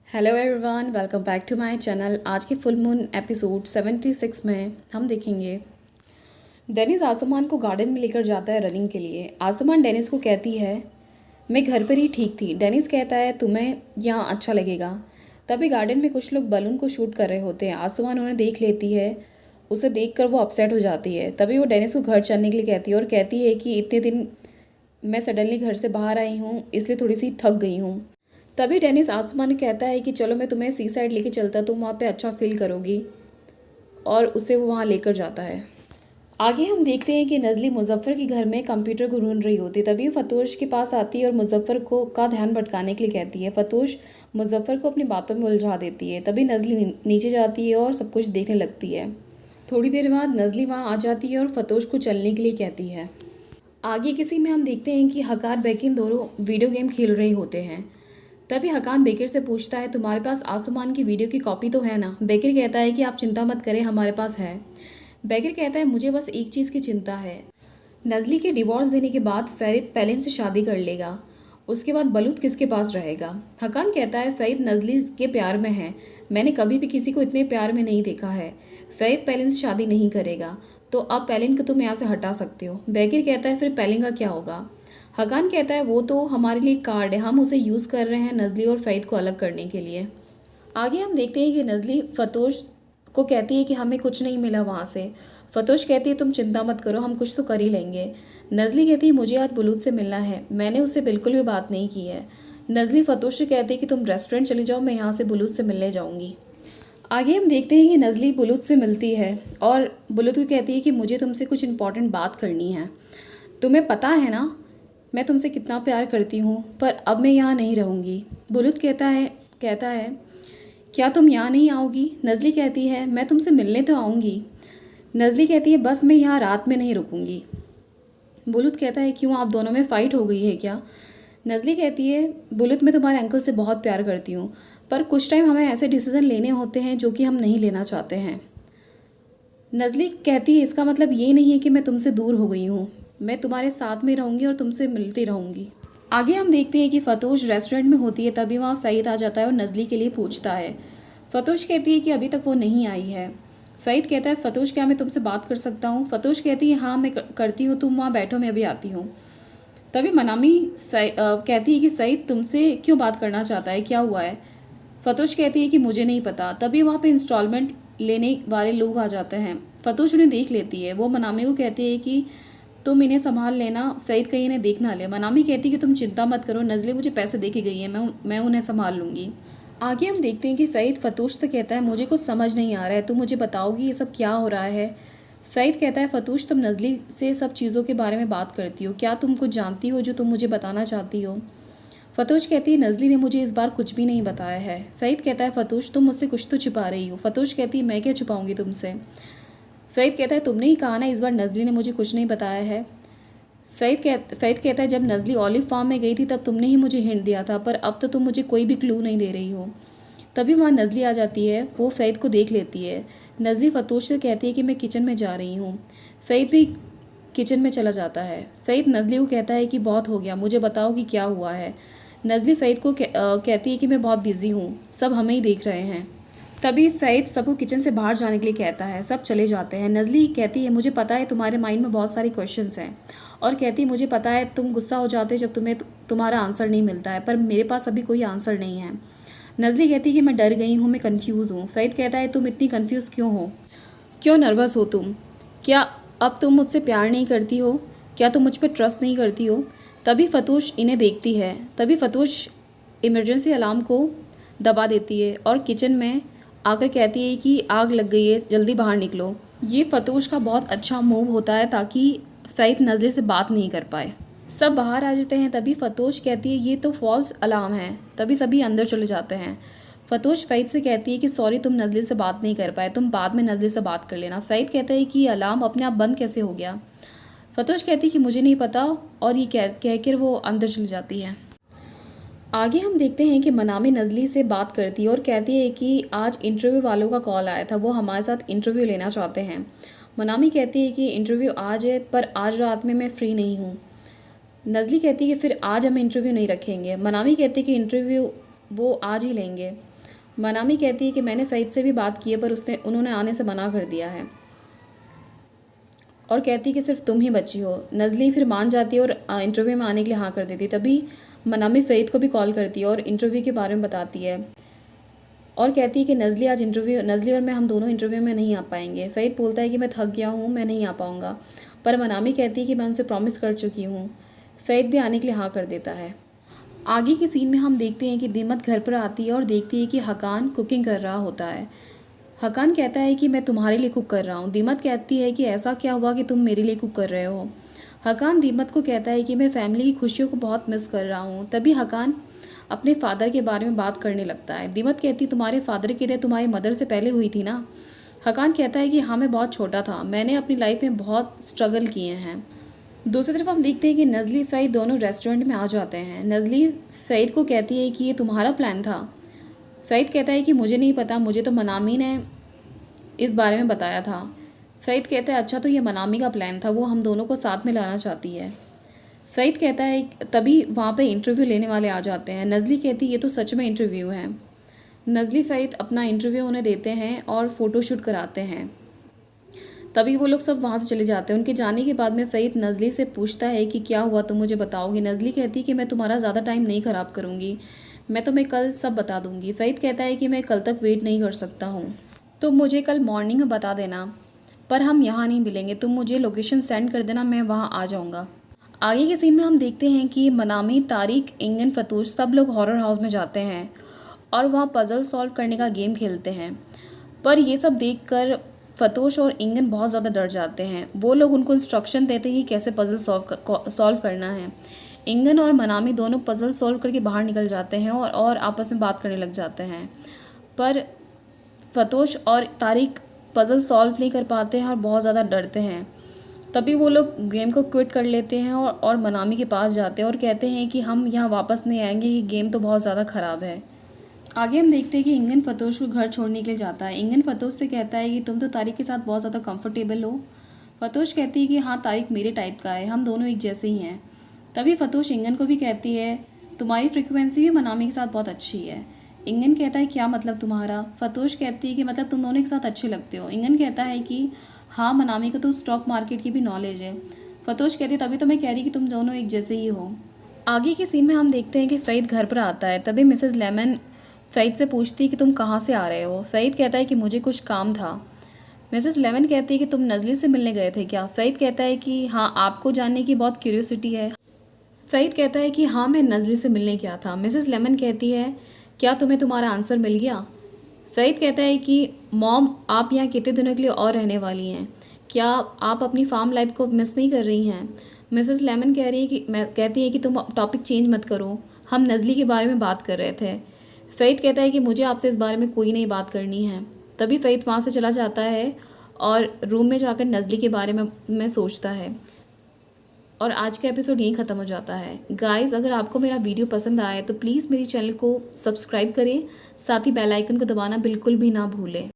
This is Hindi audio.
Hello everyone, welcome back to my channel. आज के फुल मून एपिसोड 76 में हम देखेंगे डेनिस आसमान को गार्डन में लेकर जाता है रनिंग के लिए। आसमान डेनिस को कहती है मैं घर पर ही ठीक थी। डेनिस कहता है तुम्हें यहाँ अच्छा लगेगा। तभी गार्डन में कुछ लोग बलून को शूट कर रहे होते हैं। आसमान उन्हें देख लेती है। उसे देखकर वो अपसेट हो जाती है। तभी वो डेनिस को घर चलने के लिए कहती है और कहती है कि इतने दिन मैं सडनली घर से बाहर आई हूँ, इसलिए थोड़ी सी थक गई हूँ। तभी डेनिस आसमान कहता है कि चलो मैं तुम्हें सी साइड लेके चलता, तुम वहाँ पे अच्छा फील करोगी, और उसे वो वहाँ लेकर जाता है। आगे हम देखते हैं कि नज़ली मुजफ्फ़र के घर में कंप्यूटर को ढूंढ रही होती है। तभी वो फतोश के पास आती है और मुजफ्फ़र को का ध्यान भटकाने के लिए कहती है। फतोश मुजफ्फ़र को अपनी बातों में उलझा देती है। तभी नज़ली नीचे जाती है और सब कुछ देखने लगती है। थोड़ी देर बाद नज़ली वहाँ आ जाती है और फतोश को चलने के लिए कहती है। आगे किसी में हम देखते हैं कि हकार बेकिन दोनों वीडियो गेम खेल रहे होते हैं। तभी हकान बेकर से पूछता है तुम्हारे पास आसमान की वीडियो की कॉपी तो है ना। बेकर कहता है कि आप चिंता मत करें, हमारे पास है। बेकर कहता है मुझे बस एक चीज़ की चिंता है, नज़ली के डिवोर्स देने के बाद फ़रीद पेलिन से शादी कर लेगा, उसके बाद बलूत किसके पास रहेगा। हकान कहता है फ़रीद नज़ली के प्यार में है, मैंने कभी भी किसी को इतने प्यार में नहीं देखा है। फ़रीद पेलिन से शादी नहीं करेगा, तो अब पेलिन को तुम यहाँ से हटा सकते हो। बेकर कहता है फिर पेलिन का क्या होगा। हकान कहता है वो तो हमारे लिए कार्ड है, हम उसे यूज़ कर रहे हैं नज़ली और फ़रीद को अलग करने के लिए। आगे हम देखते हैं कि नज़ली फतोश को कहती है कि हमें कुछ नहीं मिला वहाँ से। फतोश कहती है तुम चिंता मत करो, हम कुछ तो कर ही लेंगे। नज़ली कहती है मुझे आज बुलूत से मिलना है, मैंने उससे बिल्कुल भी बात नहीं की है। नज़ली फतोश से कहती है कि तुम रेस्टोरेंट चले जाओ, मैं यहाँ से बुलूत से मिलने जाऊँगी। आगे हम देखते हैं कि नज़ली बुलूत से मिलती है और बुलूत को कहती है कि मुझे तुमसे कुछ इंपॉर्टेंट बात करनी है। तुम्हें पता है ना मैं तुमसे कितना प्यार करती हूँ, पर अब मैं यहाँ नहीं रहूँगी। बुलूत कहता है क्या तुम यहाँ नहीं आओगी। नज़ली कहती है मैं तुमसे मिलने तो आऊँगी। नज़ली कहती है बस मैं यहाँ रात में नहीं रुकूँगी। बुलूत कहता है क्यों, आप दोनों में फ़ाइट हो गई है क्या। नज़ली कहती है बुलूत मैं तुम्हारे अंकल से बहुत प्यार करती हूँ, पर कुछ टाइम हमें ऐसे डिसीज़न लेने होते हैं जो कि हम नहीं लेना चाहते हैं। नज़ली कहती है इसका मतलब ये नहीं है कि मैं तुमसे दूर हो गई हूँ, मैं तुम्हारे साथ में रहूँगी और तुमसे मिलती रहूँगी। आगे हम देखते हैं कि फतोश रेस्टोरेंट में होती है। तभी वहाँ फ़रीद आ जाता है और नज़ली के लिए पूछता है। फतोश कहती है कि अभी तक वो नहीं आई है। फ़रीद कहता है फतोश क्या मैं तुमसे बात कर सकता हूँ। फतोश कहती है हाँ मैं करती हूँ, तुम वहाँ बैठो मैं अभी आती हूँ। तभी मनामी कहती है कि फ़रीद तुमसे क्यों बात करना चाहता है, क्या हुआ है। फतोश कहती है कि मुझे नहीं पता। तभी वहाँ पे इंस्टॉलमेंट लेने वाले लोग आ जाते हैं। फतोश उन्हें देख लेती है। वो मनामी को कहती है कि तुम इन्हें संभाल लेना, फ़रीद कहीं इन्हें देख ना ले। मनामी कहती है कि तुम चिंता मत करो, नज़ली मुझे पैसे दे के गई है, मैं उन्हें संभाल लूँगी। आगे हम देखते हैं कि फ़रीद फतोश से कहता है मुझे कुछ समझ नहीं आ रहा है, तुम मुझे बताओगी ये सब क्या हो रहा है। फ़रीद कहता है फतोश तुम नज़ली से सब चीज़ों के बारे में बात करती हो, क्या तुम कुछ जानती हो जो तुम मुझे बताना चाहती हो। फतोश कहती है नज़ली ने मुझे इस बार कुछ भी नहीं बताया है। फ़रीद कहता है फतोश तुम मुझसे कुछ तो छिपा रही हो। फतोश कहती है मैं क्या छुपाऊंगी तुमसे। फ़रीद कहता है तुमने ही कहा ना इस बार नज़ली ने मुझे कुछ नहीं बताया है। फ़रीद कहता है जब नज़ली ऑलिव फार्म में गई थी तब तुमने ही मुझे हिंट दिया था, पर अब तो तुम मुझे कोई भी क्लू नहीं दे रही हो। तभी वहाँ नज़ली आ जाती है। वो फ़रीद को देख लेती है। नज़ली फतोश से कहती है कि मैं किचन में जा रही हूँ। फ़रीद भी किचन में चला जाता है। फ़रीद नज़ली को कहता है कि बहुत हो गया, मुझे बताओ कि क्या हुआ है। नज़ली फ़रीद को कहती है कि मैं बहुत बिज़ी हूँ, सब हमें ही देख रहे हैं। तभी फ़रीद सबको किचन से बाहर जाने के लिए कहता है। सब चले जाते हैं। नज़ली कहती है मुझे पता है तुम्हारे माइंड में बहुत सारी क्वेश्चंस हैं, और कहती है मुझे पता है तुम गुस्सा हो जाते हो जब तुम्हें तुम्हारा आंसर नहीं मिलता है, पर मेरे पास अभी कोई आंसर नहीं है। नज़ली कहती है कि मैं डर गई हूँ, मैं कन्फ्यूज़ हूँ। फ़रीद कहता है तुम इतनी कन्फ्यूज़ क्यों हो, क्यों नर्वस हो तुम, क्या अब तुम मुझसे प्यार नहीं करती हो, क्या तुम मुझ पर ट्रस्ट नहीं करती हो। तभी फतोश इन्हें देखती है। तभी फतोश इमरजेंसी अलार्म को दबा देती है और किचन में आकर कहती है कि आग लग गई है, जल्दी बाहर निकलो। ये फतोश का बहुत अच्छा मूव होता है ताकि फ़रीद नज़ले से बात नहीं कर पाए। सब बाहर आ जाते हैं। तभी फतोश कहती है ये तो फॉल्स अलार्म है। तभी सभी अंदर चले जाते हैं। फतोश फ़रीद से कहती है कि सॉरी तुम नज़ले से बात नहीं कर पाए, तुम बाद में नज़ले से बात कर लेना। फ़रीद कहता है कि अलार्म अपने आप बंद कैसे हो गया। फतोश कहती है कि मुझे नहीं पता, और ये कहकर वो अंदर चली जाती है। आगे हम देखते हैं कि मनामी नज़ली से बात करती है और कहती है कि आज इंटरव्यू वालों का कॉल आया था, वो हमारे साथ इंटरव्यू लेना चाहते हैं। मनामी कहती है कि इंटरव्यू आज है, पर आज रात में मैं फ्री नहीं हूँ। नज़ली कहती है कि फिर आज हम इंटरव्यू नहीं रखेंगे। मनामी कहती है कि इंटरव्यू वो आज ही लेंगे। मनामी कहती है कि मैंने फ़हीद से भी बात की है पर उन्होंने आने से मना कर दिया है और कहती है कि सिर्फ तुम ही बची हो। नज़ली फिर मान जाती है और इंटरव्यू में आने के लिए हाँ कर देती है। तभी मनामी फ़हीद को भी कॉल करती है और इंटरव्यू के बारे में बताती है और कहती है कि नज़ली और मैं हम दोनों इंटरव्यू में नहीं आ पाएंगे। फ़हीद बोलता है कि मैं थक गया हूँ, मैं नहीं आ पाऊँगा, पर मनामी कहती है कि मैं उनसे प्रॉमिस कर चुकी हूँ। फ़हीद भी आने के लिए हाँ कर देता है। आगे के सीन में हम देखते हैं कि दीमत घर पर आती है और देखती है कि हकान कुकिंग कर रहा होता है। हकान कहता है कि मैं तुम्हारे लिए कुक कर रहा हूँ। दीमत कहती है कि ऐसा क्या हुआ कि तुम मेरे लिए कुक कर रहे हो। हकान दीमत को कहता है कि मैं फैमिली की खुशियों को बहुत मिस कर रहा हूँ। तभी हकान अपने फादर के बारे में बात करने लगता है। दीमत कहती तुम्हारे फादर की डेथ तुम्हारी मदर से पहले हुई थी ना। हकान कहता है कि हाँ, मैं बहुत छोटा था, मैंने अपनी लाइफ में बहुत स्ट्रगल किए हैं। दूसरी तरफ हम देखते हैं कि नज़ली फ़हीद दोनों रेस्टोरेंट में आ जाते हैं। नज़ली फ़हीद को कहती है कि ये तुम्हारा प्लान था। फ़हीद कहता है कि मुझे नहीं पता, मुझे तो मनामी ने इस बारे में बताया था। फ़हीद कहता है अच्छा, तो ये मनामी का प्लान था, वो हम दोनों को साथ में लाना चाहती है। फ़हीद कहता है तभी वहाँ पे इंटरव्यू लेने वाले आ जाते हैं। नज़ली कहती है ये तो सच में इंटरव्यू है। नज़ली फ़हीद अपना इंटरव्यू उन्हें देते हैं और फ़ोटोशूट कराते हैं। तभी वो लोग सब वहाँ से चले जाते हैं। उनके जाने के बाद में फ़हीद नज़ली से पूछता है कि क्या हुआ, तुम मुझे बताओगी। नज़ली कहती है कि मैं तुम्हारा ज़्यादा टाइम नहीं ख़राब करूँगी, मैं तुम्हें कल सब बता दूँगी। फ़हीद कहता है कि मैं कल तक वेट नहीं कर सकता हूँ, तो मुझे कल मॉर्निंग में बता देना, पर हम यहाँ नहीं मिलेंगे, तुम मुझे लोकेशन सेंड कर देना, मैं वहाँ आ जाऊँगा। आगे के सीन में हम देखते हैं कि मनामी, तारिक, इंगन, फतूश सब लोग हॉरर हाउस में जाते हैं और वहाँ पज़ल सॉल्व करने का गेम खेलते हैं। पर ये सब देखकर फतूश और इंगन बहुत ज़्यादा डर जाते हैं। वो लोग उनको इंस्ट्रक्शन देते हैं कि कैसे पज़ल सॉल्व करना है। इंगन और मनामी दोनों पज़ल सॉल्व करके बाहर निकल जाते हैं और आपस में बात करने लग जाते हैं। पर फतूश और तारिक पज़ल सॉल्व नहीं कर पाते हैं और बहुत ज़्यादा डरते हैं। तभी वो लोग गेम को क्विट कर लेते हैं और मनामी के पास जाते हैं और कहते हैं कि हम यहाँ वापस नहीं आएंगे, ये गेम तो बहुत ज़्यादा ख़राब है। आगे हम देखते हैं कि इंगन फतोश को घर छोड़ने के लिए जाता है। इंगन फतोश से कहता है कि तुम तो तारिक के साथ बहुत ज़्यादा कंफर्टेबल हो। फतोश कहती है कि हाँ, तारिक मेरे टाइप का है, हम दोनों एक जैसे ही हैं। तभी फतोश इंगन को भी कहती है तुम्हारी फ्रिक्वेंसी भी मनामी के साथ बहुत अच्छी है। इंगन कहता है क्या मतलब तुम्हारा। फतोश कहती है कि मतलब तुम दोनों के साथ अच्छे लगते हो। इंगन कहता है कि हाँ, मनामी को तो स्टॉक मार्केट की भी नॉलेज है। फतोश कहती है तभी तो मैं कह रही कि तुम दोनों एक जैसे ही हो। आगे के सीन में हम देखते हैं कि फ़हीद घर पर आता है। तभी मिसेस लेमन फ़हीद से पूछती है कि तुम कहाँ से आ रहे हो। फ़हीद कहता है कि मुझे कुछ काम था। मिसेस लेमन कहती है कि तुम नज़ली से मिलने गए थे क्या। फ़हीद कहता है कि हाँ, आपको जानने की बहुत क्यूरियोसिटी है। फ़हीद कहता है कि हाँ, मैं नज़ली से मिलने गया था। मिसेस लेमन कहती है क्या तुम्हें तुम्हारा आंसर मिल गया। फ़हीद कहता है कि मॉम, आप यहाँ कितने दिनों के लिए और रहने वाली हैं, क्या आप अपनी फार्म लाइफ को मिस नहीं कर रही हैं। मिसेस लेमन कहती है कि तुम टॉपिक चेंज मत करो, हम नज़ली के बारे में बात कर रहे थे। फ़हीद कहता है कि मुझे आपसे इस बारे में कोई नहीं बात करनी है। तभी फ़हीद वहाँ से चला जाता है और रूम में जाकर नज़ली के बारे में सोचता है और आज का एपिसोड यहीं ख़त्म हो जाता है। गाइज़, अगर आपको मेरा वीडियो पसंद आए तो प्लीज़ मेरे चैनल को सब्सक्राइब करें, साथ ही बेल आइकन को दबाना बिल्कुल भी ना भूलें।